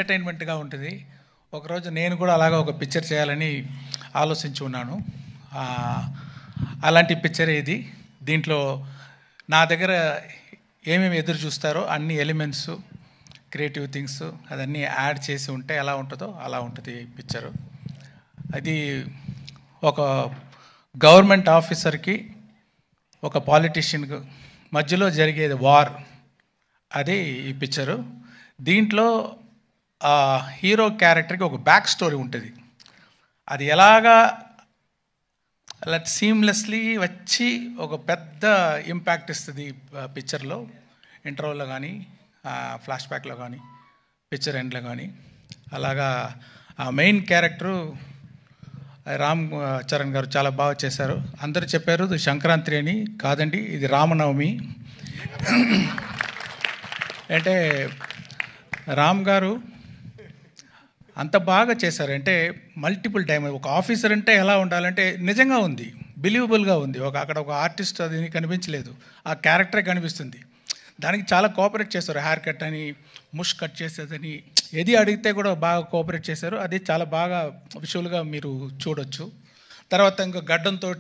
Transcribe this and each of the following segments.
ఎంటర్టైన్మెంట్గా ఉంటుంది. ఒకరోజు నేను కూడా అలాగా ఒక పిక్చర్ చేయాలని ఆలోచించి ఉన్నాను. అలాంటి పిక్చర్ ఇది. దీంట్లో నా దగ్గర ఏమేమి ఎదురు చూస్తారో అన్ని ఎలిమెంట్స్, క్రియేటివ్ థింగ్స్ అదన్నీ యాడ్ చేసి ఉంటే ఎలా ఉంటుందో అలా ఉంటుంది పిక్చరు. అది ఒక గవర్నమెంట్ ఆఫీసర్కి ఒక పాలిటీషియన్కి మధ్యలో జరిగేది వార్, అది ఈ పిక్చరు. దీంట్లో హీరో క్యారెక్టర్కి ఒక బ్యాక్ స్టోరీ ఉంటుంది. అది ఎలాగా అలా సీమ్లెస్లీ వచ్చి ఒక పెద్ద ఇంపాక్ట్ ఇస్తుంది పిక్చర్లో. ఇంటర్వల్లో కానీ, ఫ్లాష్ బ్యాక్లో కానీ, పిక్చర్ ఎండ్లో కానీ. అలాగా ఆ మెయిన్ క్యారెక్టరు రామ్ చరణ్ గారు చాలా బాగా చేశారు. అందరూ చెప్పారు ఇది సంక్రాంతి అని. కాదండి, ఇది రామనవమి. అంటే రామ్ గారు అంత బాగా చేశారు. అంటే మల్టిపుల్ టైం ఒక ఆఫీసర్ అంటే ఎలా ఉండాలంటే నిజంగా ఉంది, బిలీవబుల్గా ఉంది. అక్కడ ఒక ఆర్టిస్ట్ అది కనిపించలేదు, ఆ క్యారెక్టరే కనిపిస్తుంది. దానికి చాలా కోఆపరేట్ చేశారు. హెయిర్ కట్ అని, ముష్ కట్ చేసేదని, ఏది అడిగితే కూడా బాగా కోఆపరేట్ చేశారు. అది చాలా బాగా విజువల్గా మీరు చూడొచ్చు. తర్వాత ఇంకో గడ్డంతో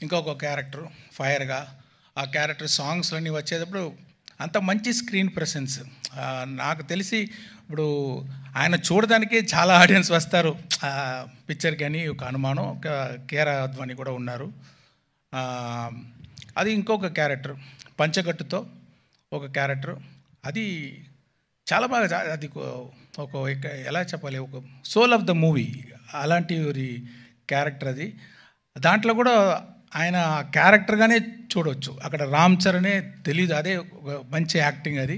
ఇంకొక క్యారెక్టర్ ఫైర్గా, ఆ క్యారెక్టర్ సాంగ్స్లన్నీ వచ్చేటప్పుడు అంత మంచి స్క్రీన్ ప్రెసెన్స్. నాకు తెలిసి ఇప్పుడు ఆయన చూడడానికి చాలా ఆడియన్స్ వస్తారు పిక్చర్కి అని ఒక అనుమానం. కేరా అద్వాని కూడా ఉన్నారు. అది ఇంకొక క్యారెక్టర్ పంచగట్టుతో ఒక క్యారెక్టర్, అది చాలా బాగా, అది ఒక ఎలా చెప్పాలి, ఒక సోల్ ఆఫ్ ద మూవీ అలాంటి క్యారెక్టర్ అది. దాంట్లో కూడా ఆయన క్యారెక్టర్గానే చూడవచ్చు. అక్కడ రామ్ చరణే తెలీదు, అదే ఒక మంచి యాక్టింగ్ అది.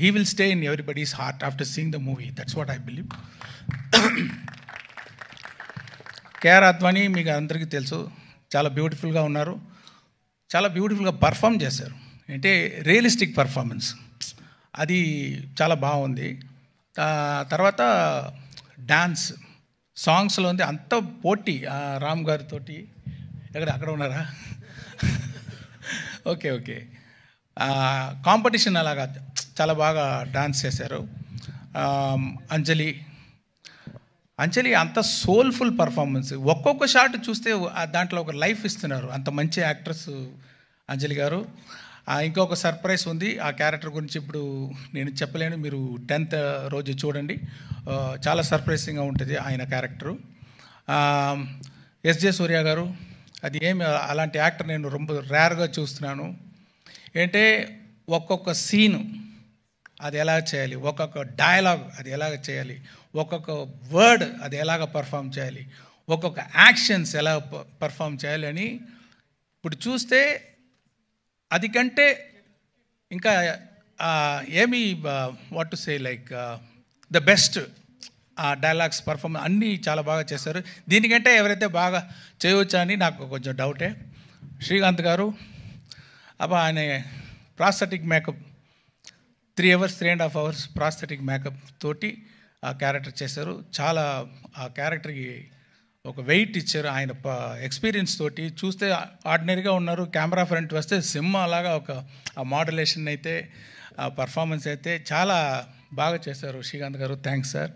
He will stay in everybody's heart after seeing the movie. That's what I believe. KR Advani మీకు అందరికీ తెలుసు, చాలా బ్యూటిఫుల్గా ఉన్నారు, చాలా బ్యూటిఫుల్గా పర్ఫామ్ చేశారు. అంటే రియలిస్టిక్ పర్ఫార్మెన్స్, అది చాలా బాగుంది. తర్వాత డాన్స్ సాంగ్స్లో ఉంది అంత పోటీ. రామ్ గారితో అక్కడ ఉన్నారా? Okay okay. కాంపిటీషన్ అలాగా చాలా బాగా డాన్స్ చేశారు. అంజలి అంత సోల్ఫుల్ పర్ఫార్మెన్స్. ఒక్కొక్క షాట్ చూస్తే దాంట్లో ఒక లైఫ్ ఇస్తున్నారు. అంత మంచి యాక్ట్రెస్ అంజలి గారు. ఇంకొక సర్ప్రైజ్ ఉంది ఆ క్యారెక్టర్ గురించి, ఇప్పుడు నేను చెప్పలేను, మీరు 10th రోజు చూడండి. చాలా సర్ప్రైజింగ్గా ఉంటుంది ఆయన క్యారెక్టరు. ఎస్జే సూర్య గారు, అది ఏమి అలాంటి యాక్టర్ నేను ரொம்ப రేర్గా చూస్తున్నాను. ఏంటంటే ఒక్కొక్క సీను అది ఎలా చేయాలి, ఒక్కొక్క డైలాగ్ అది ఎలాగ చేయాలి, ఒక్కొక్క వర్డ్ అది ఎలాగ పర్ఫామ్ చేయాలి, ఒక్కొక్క యాక్షన్స్ ఎలా పర్ఫామ్ చేయాలి అని ఇప్పుడు చూస్తే అది కంటే ఇంకా ఏమి what to say like the best dialogues performance అన్నీ చాలా బాగా చేశారు. దీనికంటే ఎవరైతే బాగా చేయవచ్చా అని నాకు కొంచెం డౌటే. శ్రీకాంత్ గారు ఆయన prosthetic makeup 3 hours 3.5 hours prosthetic makeup తోటి ఆ క్యారెక్టర్ చేశారు. చాలా ఆ క్యారెక్టర్కి ఒక వెయిట్ ఇచ్చారు. ఆయన ఎక్స్పీరియన్స్ తోటి చూస్తే ఆర్డినరీగా ఉన్నారు, కెమెరా ఫ్రంట్ వస్తే సినిమా అలాగా ఒక ఆ మోడ్యులేషన్ అయితే, ఆ పర్ఫార్మెన్స్ అయితే చాలా బాగా చేశారు శ్రీకాంత్ గారు. Thanks sir.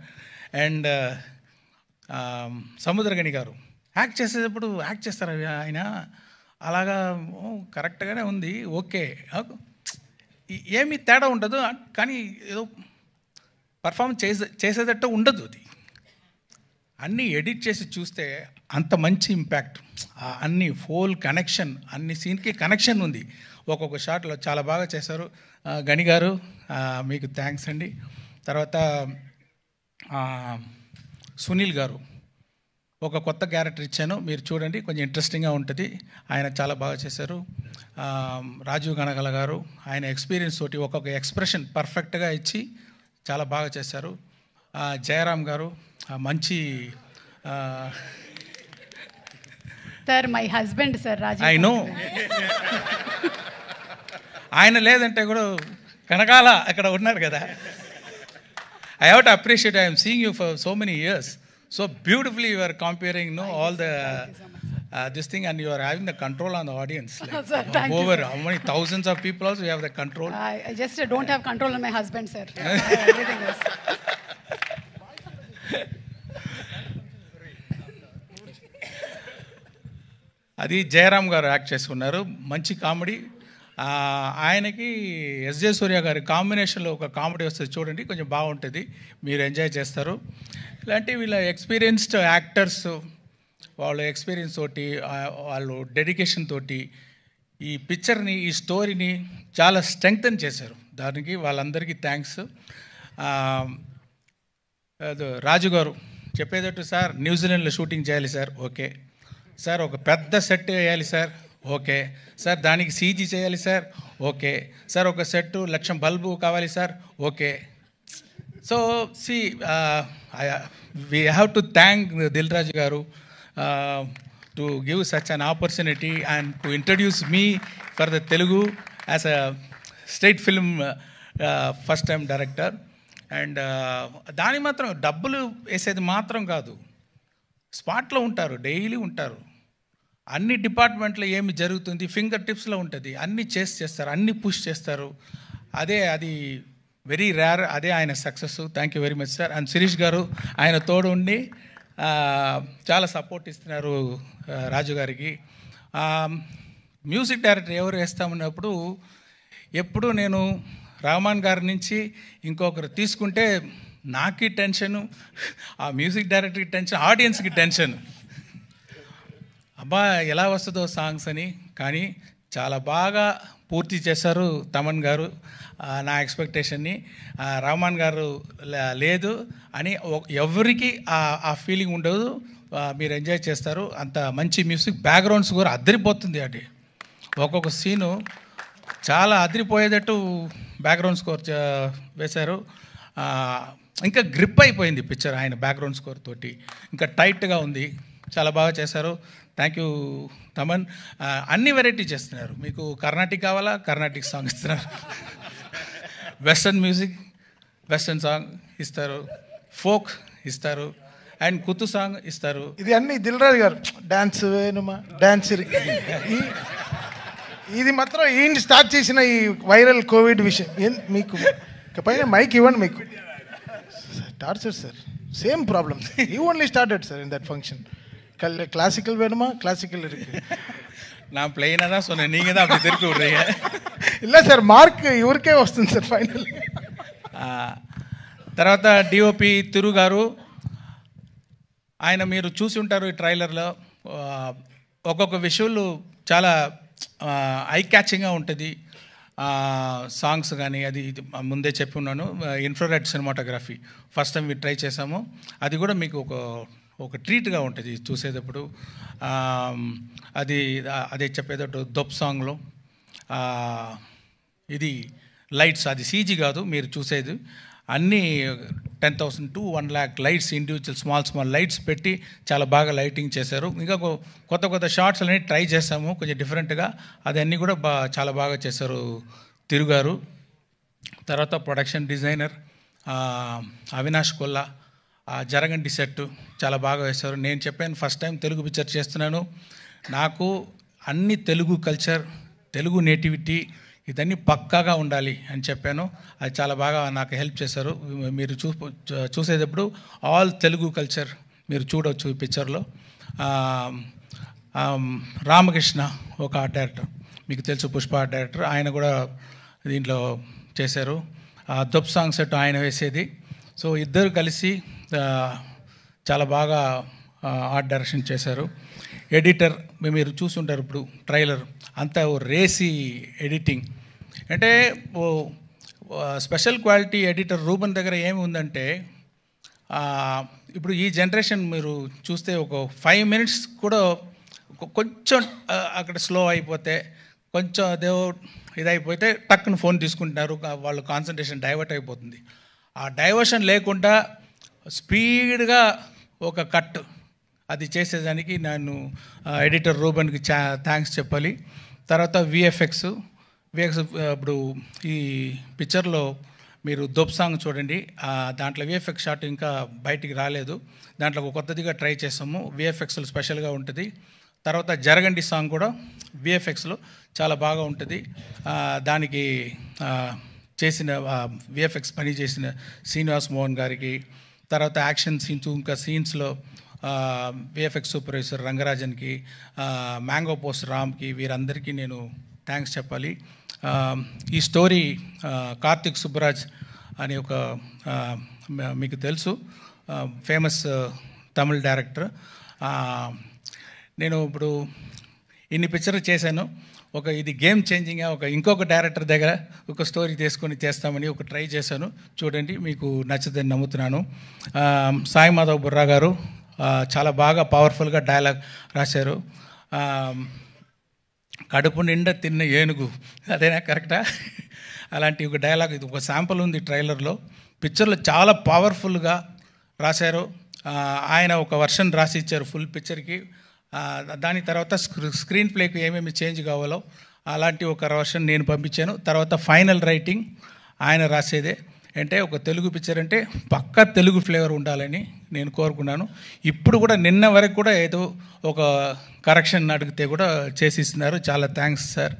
అండ్ సముద్రగని గారు యాక్ట్ చేసేటప్పుడు యాక్ట్ చేస్తారు ఆయన అలాగా కరెక్ట్గానే ఉంది, ఓకే, ఏమీ తేడా ఉండదు, కానీ ఏదో పర్ఫార్మెన్స్ చేసేటట్టు ఉండదు. అది అన్నీ ఎడిట్ చేసి చూస్తే అంత మంచి ఇంపాక్ట్, అన్ని ఫోల్ కనెక్షన్, అన్ని సీన్కి కనెక్షన్ ఉంది ఒక్కొక్క షాట్లో. చాలా బాగా చేశారు గని గారు, మీకు థ్యాంక్స్ అండి. తర్వాత సునీల్ గారు ఒక కొత్త క్యారెక్టర్ ఇచ్చాను, మీరు చూడండి, కొంచెం ఇంట్రెస్టింగ్గా ఉంటుంది. ఆయన చాలా బాగా చేశారు. రాజీవ్ గణగల గారు ఆయన ఎక్స్పీరియన్స్ తోటి ఒక్కొక్క ఎక్స్ప్రెషన్ పర్ఫెక్ట్గా ఇచ్చి చాలా బాగా చేశారు. జయరామ్ గారు మంచి sir, my husband sir Rajeev. I know. ఆయన లేదంటే కూడా కనకాల అక్కడ ఉన్నారు కదా. I have to appreciate, I am seeing you for so many years. So beautifully you are comparing, all the this thing, and you are having the control on the audience. Like, Sir, thank you, over sir. how many thousands of people also you have the control. I just don't have control on my husband, sir. Everything else. అది జయరామ్ గారు act చేసుకున్నారు, మంచి comedy. ఆయనకి SJ సూర్య గారి కాంబినేషన్లో ఒక comedy వస్తుంది చూడండి, కొంచెం బాగుంటుంది, మీరు ఎంజాయ్ చేస్తారు. ఇలాంటి వీళ్ళ ఎక్స్పీరియన్స్డ్ యాక్టర్స్ వాళ్ళ ఎక్స్పీరియన్స్ తోటి వాళ్ళు డెడికేషన్ తోటి ఈ పిక్చర్ని, ఈ స్టోరీని చాలా స్ట్రెంగ్తన్ చేశారు. దానికి వాళ్ళందరికీ థ్యాంక్స్. రాజు గారు చెప్పేటట్టు, సార్ న్యూజిలాండ్లో షూటింగ్ చేయాలి సార్, ఓకే సార్. ఒక పెద్ద సెట్ వేయాలి సార్, ఓకే సార్. దానికి సీజీ చేయాలి సార్, ఓకే సార్. ఒక సెట్ 1,00,000 బల్బు కావాలి sir, okay. So see we have to thank Dil Raju garu to give such an opportunity and to introduce me for the Telugu as a state film first time director. And దాని మాత్రం డబ్బులు వేసేది మాత్రం కాదు, స్పాట్లో ఉంటారు, డైలీ ఉంటారు. అన్ని డిపార్ట్మెంట్లో ఏమి జరుగుతుంది ఫింగర్ టిప్స్లో ఉంటుంది, అన్నీ చేస్తారు, అన్నీ పుష్ చేస్తారు. అది వెరీ రేర్, అదే ఆయన success. Thank you very much sir. And Sirish garu ఆయన తోడు ఉండి చాలా సపోర్ట్ ఇస్తున్నారు రాజు గారికి. మ్యూజిక్ డైరెక్టర్ ఎవరు వేస్తామన్నప్పుడు ఎప్పుడు నేను రహమాన్ గారి నుంచి ఇంకొకరు తీసుకుంటే నాకు టెన్షను, ఆ మ్యూజిక్ డైరెక్టర్కి టెన్షన్, ఆడియన్స్కి టెన్షన్, అబ్బా ఎలా వస్తుందో సాంగ్స్ అని. కానీ చాలా బాగా పూర్తి చేశారు తమన్ గారు నా ఎక్స్పెక్టేషన్ని. రహమాన్ గారు లేదు అని ఎవరికి ఆ ఫీలింగ్ ఉండదు, మీరు ఎంజాయ్ చేస్తారు. అంత మంచి మ్యూజిక్, బ్యాక్గ్రౌండ్స్ కూడా అదిరిపోతుంది. అది ఒక్కొక్క సీను చాలా అదిరిపోయేటట్టు బ్యాక్గ్రౌండ్ స్కోర్ వేశారు. ఇంకా గ్రిప్ అయిపోయింది పిక్చర్ ఆయన బ్యాక్గ్రౌండ్ స్కోర్ తోటి, ఇంకా టైట్గా ఉంది, చాలా బాగా చేశారు. Thank you Thaman. అన్ని వెరైటీ చేస్తున్నారు. మీకు కర్ణాటిక్ కావాలా, కర్ణాటిక్ సాంగ్ ఇస్తున్నారు, వెస్టర్న్ మ్యూజిక్, వెస్టర్న్ సాంగ్ ఇస్తారు, ఫోక్ ఇస్తారు, అండ్ కుతు సాంగ్ ఇస్తారు. ఇది అన్ని దిల్ రాజు గారు డాన్స్ వేణుమా డాన్స్ ఇది మాత్రం ఈయన స్టార్ట్ చేసిన ఈ వైరల్ కోవిడ్ విషయం. మీకు పైన మైక్ ఇవ్వండి, మీకు torture sir, same problem. You only started sir in that function. Classical வேணுமா, கிளாசிக்கல் இருக்கு. நான் பிளெயினாக தான் சொன்னேன், நீங்கள் தான் அப்படி திருப்பி விட்றீங்க. இல்லை సార్, మార్క్ ఇవరికే వస్తుంది సార్ ఫైనల్. తర్వాత డిఓపి తిరు గారు, ఆయన మీరు చూసి ఉంటారు ఈ ట్రైలర్లో, ఒక్కొక్క విషువల్ చాలా ఐ క్యాచింగ్గా ఉంటుంది. సాంగ్స్ కానీ అది ముందే చెప్పి ఉన్నాను. Infrared cinematography first time try చేసాము, అది కూడా మీకు ఒక ట్రీట్గా ఉంటుంది చూసేటప్పుడు. అదే చెప్పేటట్టు దొప్ సాంగ్లో ఇది లైట్స్, అది సీజీ కాదు మీరు చూసేది, అన్నీ 10,000 to 1,00,000 lights, individual small lights పెట్టి చాలా బాగా లైటింగ్ చేశారు. ఇంకా కొత్త షార్ట్స్ అన్నీ ట్రై చేసాము కొంచెం డిఫరెంట్గా, అదన్నీ కూడా చాలా బాగా చేశారు తిరుగారు. తర్వాత ప్రొడక్షన్ డిజైనర్ అవినాష్ కొల్లా, జరగండి సెట్ చాలా బాగా వేశారు. నేను చెప్పాను ఫస్ట్ టైం తెలుగు పిక్చర్ చేస్తున్నాను, నాకు అన్ని తెలుగు కల్చర్, తెలుగు నేటివిటీ ఇదన్నీ పక్కాగా ఉండాలి అని చెప్పాను. అది చాలా బాగా నాకు హెల్ప్ చేశారు. మీరు చూసేటప్పుడు ఆల్ తెలుగు కల్చర్ మీరు చూడవచ్చు ఈ పిక్చర్లో. రామకృష్ణ ఒక ఆర్ట్ డైరెక్టర్, మీకు తెలుసు, పుష్ప ఆర్ట్ డైరెక్టర్, ఆయన కూడా దీంట్లో చేశారు. దొప్ సాంగ్ సెట్ ఆయన వేసేది. సో ఇద్దరు కలిసి చాలా బాగా ఆర్ట్ డైరెక్షన్ చేశారు. ఎడిటర్ మీరు చూసుంటారు ఇప్పుడు ట్రైలర్ అంతా రేసి ఎడిటింగ్, అంటే స్పెషల్ క్వాలిటీ ఎడిటర్ రూబన్ దగ్గర ఏమి ఉందంటే, ఇప్పుడు ఈ జనరేషన్ మీరు చూస్తే ఒక 5 minutes కూడా కొంచెం అక్కడ స్లో అయిపోతే, కొంచెం అదే ఇదైపోతే టక్కున ఫోన్ తీసుకుంటున్నారు, వాళ్ళు కాన్సన్ట్రేషన్ డైవర్ట్ అయిపోతుంది. ఆ డైవర్షన్ లేకుండా స్పీడ్గా ఒక కట్ అది చేసేదానికి నేను ఎడిటర్ రూబన్కి థ్యాంక్స్ చెప్పాలి. తర్వాత విఎఫ్ఎక్స్ ఇప్పుడు ఈ పిక్చర్లో మీరు దొప్ సాంగ్ చూడండి, దాంట్లో విఎఫ్ఎక్స్ షాట్ ఇంకా బయటికి రాలేదు, దాంట్లో ఒక కొత్తదిగా ట్రై చేసాము, విఎఫ్ఎక్స్లో స్పెషల్గా ఉంటుంది. తర్వాత జరగండి సాంగ్ కూడా విఎఫ్ఎక్స్లో చాలా బాగా ఉంటుంది. దానికి చేసిన విఎఫ్ఎక్స్ పని చేసిన శ్రీనివాస్ మోహన్ గారికి, తర్వాత యాక్షన్ సీన్స్ ఇంకా సీన్స్లో విఎఫ్ఎక్స్ సూపర్వైజర్ రంగరాజన్కి, మ్యాంగో పోస్ట్ రామ్కి, వీరందరికీ నేను థ్యాంక్స్ చెప్పాలి. ఈ స్టోరీ కార్తిక్ సుబ్బరాజ్ అనే ఒక మీకు తెలుసు ఫేమస్ తమిళ్ డైరెక్టర్. నేను ఇప్పుడు ఇన్ని పిక్చర్లు చేశాను. ఇది గేమ్ చేంజింగ్గా ఇంకొక డైరెక్టర్ దగ్గర ఒక స్టోరీ తీసుకొని చేస్తామని ట్రై చేశాను. చూడండి, మీకు నచ్చుదని నమ్ముతున్నాను. సాయి మాధవ్ బుర్రా గారు చాలా బాగా పవర్ఫుల్గా డైలాగ్ రాశారు. కడుపు నిండా తిన్న ఏనుగు, అదేనా కరెక్టా? అలాంటి ఒక డైలాగ్, ఇది ఒక శాంపుల్ ఉంది ట్రైలర్లో. పిక్చర్లో చాలా పవర్ఫుల్గా రాశారు. ఆయన ఒక వర్షన్ రాసి ఇచ్చారు ఫుల్ పిక్చర్కి. దాని తర్వాత స్క్రీన్ ప్లేకి ఏమేమి చేంజ్ కావాలో అలాంటి ఒక వర్షన్ నేను పంపించాను. తర్వాత ఫైనల్ రైటింగ్ ఆయన రాసేదే. అంటే ఒక తెలుగు పిక్చర్ అంటే పక్కా తెలుగు ఫ్లేవర్ ఉండాలని నేను కోరుకున్నాను. ఇప్పుడు కూడా నిన్న వరకు కూడా ఏదో ఒక కరెక్షన్ అడిగితే కూడా చేసిస్తున్నారు. చాలా థ్యాంక్స్ సార్.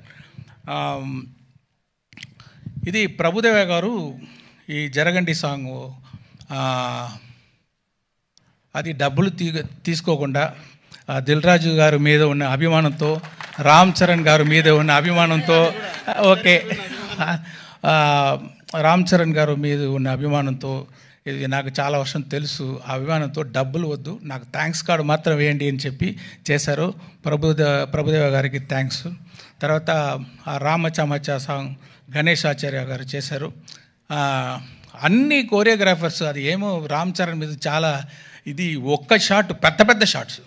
ఇది ప్రభుదేవ గారు ఈ జరగండి సాంగ్ అది డబ్బులు తీసుకోకుండా దిల్ రాజు గారి మీద ఉన్న అభిమానంతో, రామ్ చరణ్ గారి మీద ఉన్న అభిమానంతో, ఓకే రామ్ చరణ్ గారి మీద ఉన్న అభిమానంతో, ఇది నాకు చాలా వర్షం తెలుసు, ఆ అభిమానంతో డబ్బులు వద్దు, నాకు థ్యాంక్స్ కార్డు మాత్రం వేయండి అని చెప్పి చేశారు. ప్రభుదేవ గారికి థ్యాంక్స్. తర్వాత రామచమచ సాంగ్ గణేష్ ఆచార్య గారు చేశారు. అన్ని కోరియోగ్రాఫర్స్ అది ఏమో రామ్ చరణ్ మీద చాలా ఇది ఒక్క షాట్, పెద్ద పెద్ద shots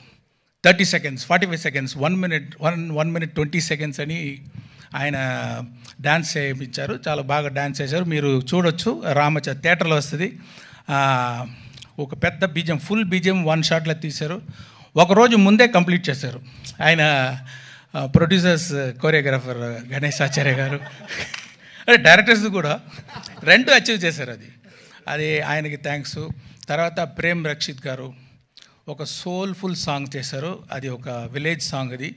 30 seconds, 45 seconds, 1 minute 20 seconds అని ఆయన డ్యాన్స్ చేయించారు. చాలా బాగా డ్యాన్స్ చేశారు. మీరు చూడొచ్చు, థియేటర్లో వస్తుంది. ఒక పెద్ద బీజం, ఫుల్ బీజం 1 షాట్లో తీశారు. ఒకరోజు ముందే కంప్లీట్ చేశారు ఆయన. ప్రొడ్యూసర్స్, కోరియోగ్రాఫర్ గణేష్ ఆచార్య గారు, అంటే డైరెక్టర్స్ కూడా 2 అచీవ్ చేశారు. అది ఆయనకి థ్యాంక్స్. తర్వాత ప్రేమ్ రక్షిత్ గారు ఒక సోల్ఫుల్ సాంగ్ చేశారు. అది ఒక విలేజ్ సాంగ్. అది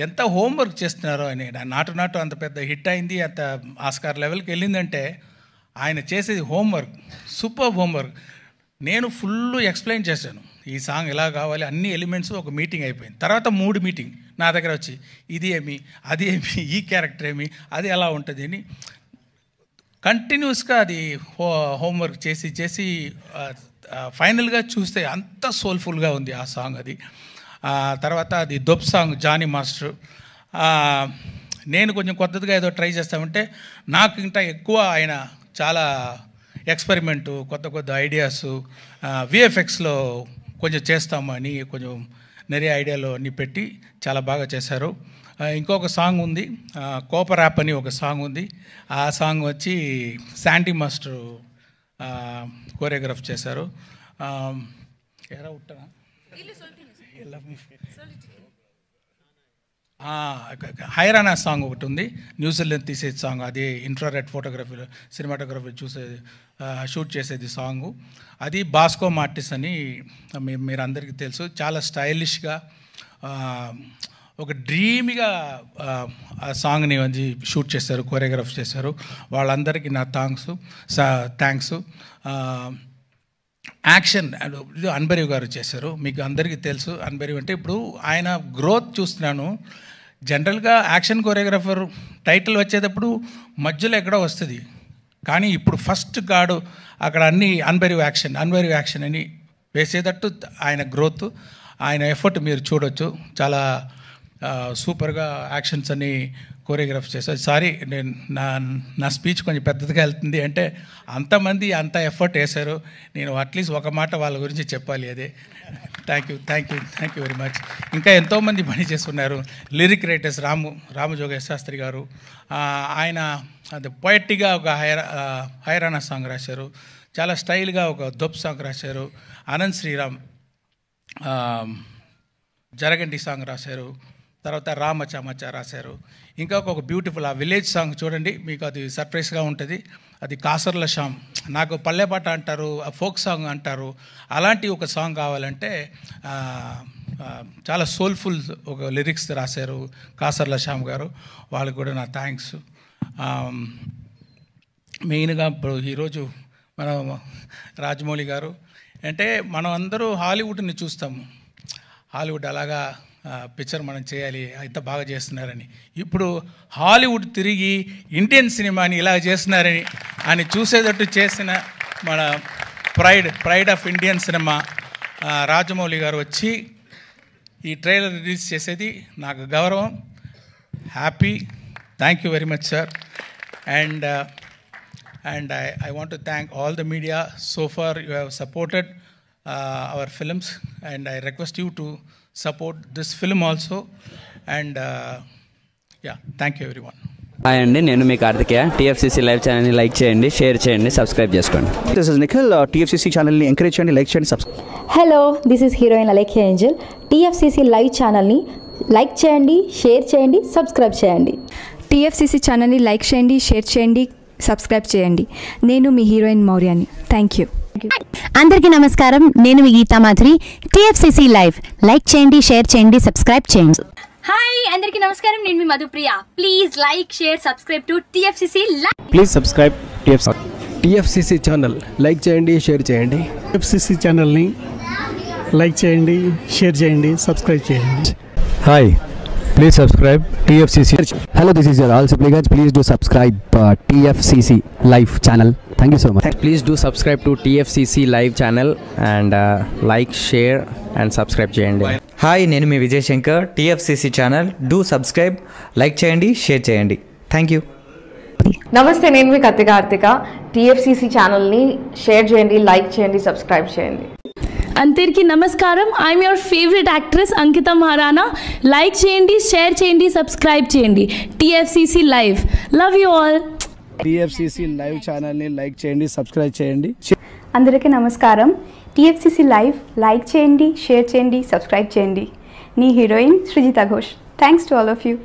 ఎంత హోంవర్క్ చేస్తున్నారో అని. నాటు అంత పెద్ద హిట్ అయింది, అంత ఆస్కార్ లెవెల్కి వెళ్ళిందంటే ఆయన చేసేది హోంవర్క్, సూపర్ హోంవర్క్. నేను ఫుల్ ఎక్స్ప్లెయిన్ చేశాను, ఈ సాంగ్ ఎలా కావాలి, అన్ని ఎలిమెంట్స్. ఒక మీటింగ్ అయిపోయింది. తర్వాత 3 మీటింగ్ నా దగ్గర వచ్చి, ఇది ఏమి, అది ఏమి, ఈ క్యారెక్టర్ ఏమి, అది ఎలా ఉంటుంది అని కంటిన్యూస్గా అది హోంవర్క్ చేసి ఫైనల్గా చూస్తే అంత సోల్ఫుల్గా ఉంది ఆ సాంగ్. అది తర్వాత అది దొబ్ సాంగ్ జానీ మాస్టర్. నేను కొంచెం కొత్తగా ఏదో ట్రై చేస్తామంటే నాకు ఇంకా ఎక్కువ ఆయన చాలా ఎక్స్పెరిమెంటు, కొత్త ఐడియాస్ విఎఫ్ఎక్స్లో కొంచెం చేస్తాము అని కొంచెం நிறைய ఐడియాలు అన్నీ పెట్టి చాలా బాగా చేశారు. ఇంకొక సాంగ్ ఉంది, కోపర్ యాప్ అని ఒక సాంగ్ ఉంది. ఆ సాంగ్ వచ్చి శాండీ మాస్టర్ కోరియోగ్రాఫ్ చేశారు. ఎరా ఉట్టనా హైరానా సాంగ్ ఒకటి ఉంది, న్యూజిలాండ్ తీసేది సాంగ్. అది ఇన్ఫ్రారెడ్ ఫోటోగ్రఫీలో సినిమాటోగ్రఫీ షూట్ చేసేది సాంగు. అది బాస్కో మార్టిస్ అని మీరు అందరికీ తెలుసు. చాలా స్టైలిష్గా ఒక డ్రీమ్గా ఆ సాంగ్ని షూట్ చేశారు, కోరియోగ్రాఫ్ చేశారు. వాళ్ళందరికీ నా థ్యాంక్స్. యాక్షన్ ఇది అన్బరీవ్ గారు చేశారు. మీకు అందరికీ తెలుసు అన్బరీవ్ అంటే. ఇప్పుడు ఆయన గ్రోత్ చూస్తున్నాను. జనరల్గా యాక్షన్ కోరియోగ్రాఫర్ టైటిల్ వచ్చేటప్పుడు మధ్యలో ఎక్కడో వస్తుంది, కానీ ఇప్పుడు ఫస్ట్ గాడు అక్కడ అన్ని అన్బరీవ్ యాక్షన్ అని వేసేటట్టు ఆయన గ్రోత్, ఆయన ఎఫర్ట్ మీరు చూడొచ్చు. చాలా సూపర్గా యాక్షన్స్ అని కోరియోగ్రాఫ్ చేశారు. సారీ, నేను నా స్పీచ్ కొంచెం పెద్దదిగా వెళ్తుంది అంటే అంతమంది అంత ఎఫర్ట్ వేశారు. నేను అట్లీస్ట్ ఒక మాట వాళ్ళ గురించి చెప్పాలి. అదే థ్యాంక్ యూ వెరీ మచ్. ఇంకా ఎంతోమంది పని చేస్తున్నారు. లిరిక్ రైటర్స్ రామజోగేశ్ శాస్త్రి గారు, ఆయన అది పొయట్గా ఒక హైరానా సాంగ్ రాశారు. చాలా స్టైల్గా ఒక దొబ్ సాంగ్ రాశారు. అనంత్ శ్రీరామ్ జరగండి సాంగ్ రాశారు. తర్వాత రామచమచ రాశారు. ఇంకా ఒక బ్యూటిఫుల్ ఆ విలేజ్ సాంగ్ చూడండి, మీకు అది సర్ప్రైజ్గా ఉంటుంది. అది కాసర్ల శ్యామ్, నాకు పల్లెపాట అంటారు, ఫోక్ సాంగ్ అంటారు. అలాంటి ఒక సాంగ్ కావాలంటే చాలా సోల్ఫుల్ ఒక లిరిక్స్ రాశారు కాసర్ల శ్యామ్ గారు, వాళ్ళకి కూడా నా థ్యాంక్స్. మెయిన్గా ఇప్పుడు ఈరోజు మన రాజమౌళి గారు అంటే మనం అందరూ హాలీవుడ్ని చూస్తాము, హాలీవుడ్ అలాగా పిక్చర్ మనం చేయాలి, ఇంత బాగా చేస్తున్నారని. ఇప్పుడు హాలీవుడ్ తిరిగి ఇండియన్ సినిమాని ఇలా చేస్తున్నారని అని చూసేటట్టు చేసిన మన pride of Indian cinema Rajamouli గారు వచ్చి ఈ ట్రైలర్ రిలీజ్ చేసేది నాకు గౌరవం, happy. Thank you very much sir. And I want to thank all the media. So far you have supported our films, and I request you to support this film also. And yeah, thank you everyone. Hi అండి, నేను మీ Karthikeya. TFCC live ఛానల్ని like చేయండి, share చేయండి, subscribe చేసుకోండి. This is Nikhil. TFCC ఛానల్ని encourage చేయండి, like చేయండి, subscribe. Hello, this is heroine Alekhya angel. TFCC live ఛానల్ని లైక్ చేయండి, షేర్ చేయండి, సబ్స్క్రైబ్ చేయండి. టీఎఫ్సీసీ ఛానల్ని లైక్ చేయండి, షేర్ చేయండి, సబ్స్క్రైబ్ చేయండి. నేను మీ హీరోయిన్ మౌర్యాని. Thank you. అందరికీ నమస్కారం, నేను మీ Geetha Madhuri. TFCC live like చేయండి, షేర్ చేయండి, సబ్స్క్రైబ్ చేయండి. హాయ్ అందరికీ నమస్కారం, నేను మీ Madhupriya. Please like, share, subscribe to TFCC live. Please subscribe TFCC channel. Like చేయండి, షేర్ చేయండి. టీఎఫ్సీసీ ఛానల్ని లైక్ చేయండి, షేర్ చేయండి, సబ్స్క్రైబ్ చేయండి. Hi, please subscribe TFCC. Hello, this is your all Sipligunj. Please do subscribe TFCC live channel. Thank you so much. Please do subscribe to TFCC live channel and like, share and subscribe చేయండి. Hi, నేను మీ Vijay Shankar. TFCC channel do subscribe, like చేయండి, share చేయండి. Thank you. నమస్తే, నేను మీ Karthika. TFCC ఛానల్ని share చేయండి, like చేయండి, సబ్స్క్రైబ్ చేయండి. అందరికీ నమస్కారం, I'm your favourite actress Ankita Maharana. Like చేయండి, షేర్ చేయండి, సబ్స్క్రైబ్ చేయండి. TFCC live, love you all. TFCC live ఛానల్ని లైక్ చేయండి, సబ్స్క్రైబ్ చేయండి. అందరికీ నమస్కారం. టీఎఫ్సీసీ లైవ్ లైక్ చేయండి, షేర్ చేయండి, సబ్స్క్రైబ్ చేయండి. నీ heroine Srujitha Ghosh. Thanks to all of you.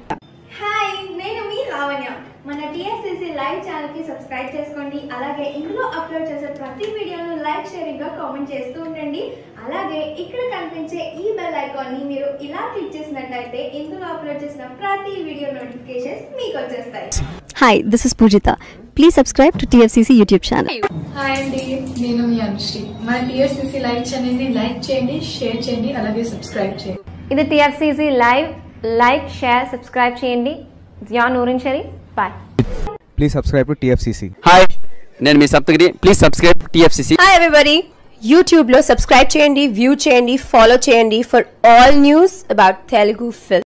Hi, నేను మీ లావణ్య. మన టీఎఫ్సీసీ లైవ్ ఛానల్కి సబ్స్క్రైబ్ చేసుకోండి. అలాగే ఇందులో అప్లోడ్ చేసే ప్రతి వీడియోను లైక్, షేరింగ్గా కామెంట్ చేస్తూ ఉండండి. అలాగే ఇక్కడ కనిపించే ఈ బెల్ ఐకాన్ని మీరు ఇలా క్లిక్ చేసినట్లయితే ఇందులో అప్లోడ్ చేసిన ప్రతి వీడియో నోటిఫికేషన్స్ మీకు వచ్చేస్తాయి. Hi, this is Poojitha. Please subscribe to TFCC YouTube channel. Hi అండి, నేను మీ అనుశ్రీ. మన టీఎఫ్సీసీ లైవ్ ఛానల్ని లైక్ చేయండి, షేర్ చేయండి, అలాగే సబ్స్క్రైబ్ చేయండి. ఇది TFCC live, like, share, subscribe చేయండి. Zia Noorin Shari. Bye. Please subscribe to TFCC. Hi, నేను మీ Saptagiri. Please subscribe TFCC. Hi everybody, యూట్యూబ్లో సబ్స్క్రైబ్ చేయండి, వ్యూ చేయండి, ఫాలో చేయండి for all news about Telugu film.